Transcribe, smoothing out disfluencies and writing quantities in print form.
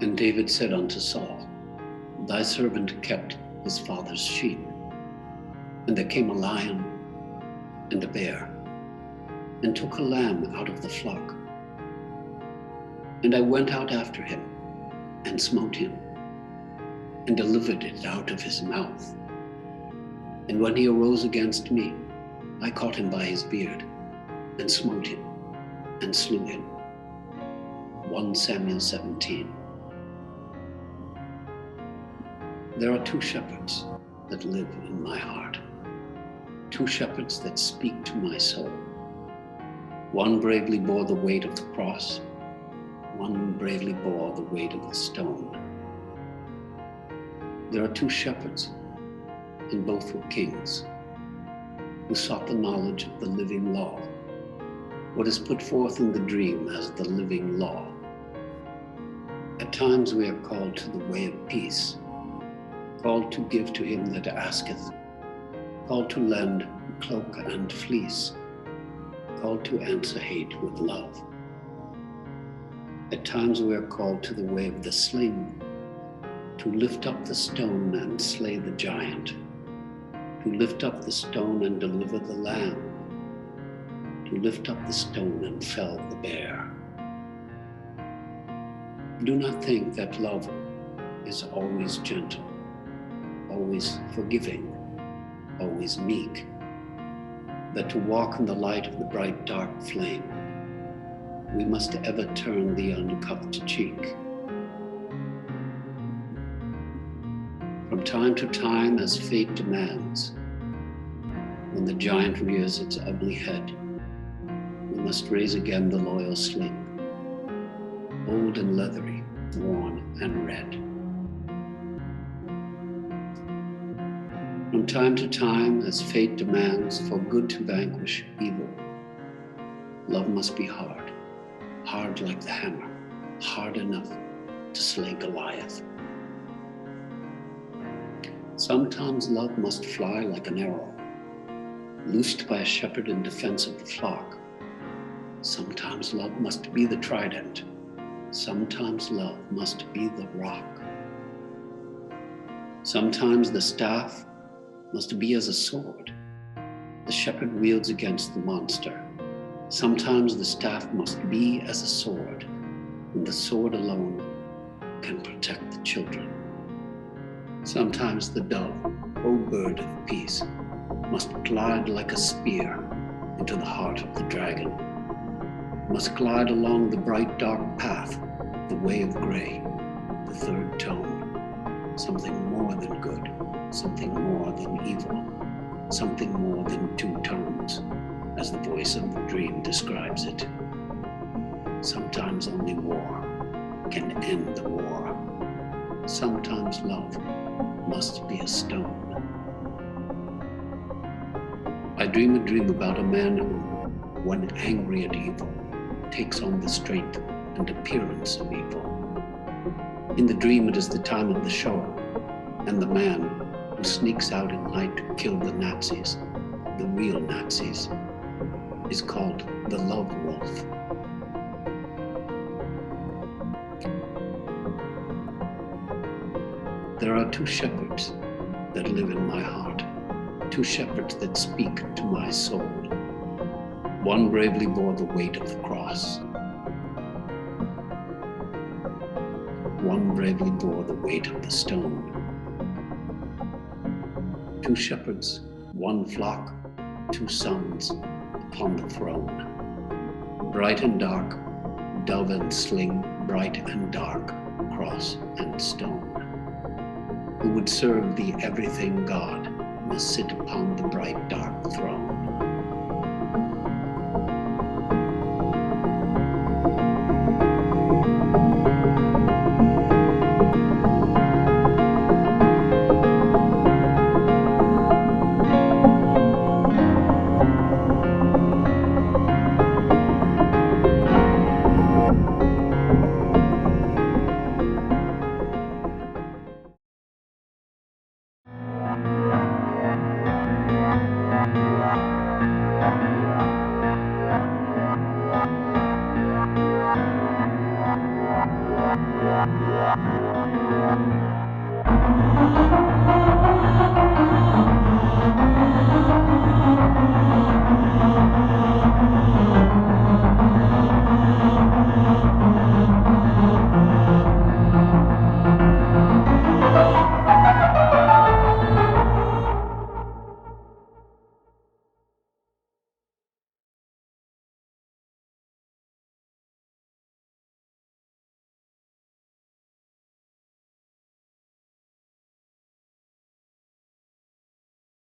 And David said unto Saul, Thy servant kept his father's sheep. And there came a lion and a bear, and took a lamb out of the flock. And I went out after him, and smote him, and delivered it out of his mouth. And when he arose against me, I caught him by his beard, and smote him, and slew him. 1 Samuel 17. There are two shepherds that live in my heart, two shepherds that speak to my soul. One bravely bore the weight of the cross, one bravely bore the weight of the stone. There are two shepherds, and both were kings, who sought the knowledge of the living law, what is put forth in the dream as the living law. At times we are called to the way of peace, called to give to him that asketh, called to lend cloak and fleece, called to answer hate with love. At times we are called to the way of the sling, to lift up the stone and slay the giant, to lift up the stone and deliver the lamb, to lift up the stone and fell the bear. Do not think that love is always gentle, always forgiving, always meek, that to walk in the light of the bright dark flame, we must ever turn the uncupped cheek. From time to time, as fate demands, when the giant rears its ugly head, we must raise again the loyal sling, old and leathery, worn and red. From time to time, as fate demands for good to vanquish evil, love must be hard, hard like the hammer, hard enough to slay Goliath. Sometimes love must fly like an arrow, loosed by a shepherd in defense of the flock. Sometimes love must be the trident. Sometimes love must be the rock. Sometimes the staff must be as a sword the shepherd wields against the monster. Sometimes the staff must be as a sword, and the sword alone can protect the children. Sometimes the dove, O bird of peace, must glide like a spear into the heart of the dragon, must glide along the bright dark path, the way of gray, the third tone, something more than good, something more than evil, something more than two tones, as the voice of the dream describes it. Sometimes only war can end the war. Sometimes love must be a stone. I dream a dream about a man who, when angry at evil, takes on the strength and appearance of evil. In the dream, it is the time of the show, and the man who sneaks out at night to kill the Nazis, the real Nazis, is called the Love Wolf. There are two shepherds that live in my heart, two shepherds that speak to my soul. One bravely bore the weight of the cross. One bravely bore the weight of the stone. Two shepherds, one flock, two sons upon the throne. Bright and dark, dove and sling, bright and dark, cross and stone. Who would serve the everything God must sit upon the bright dark throne.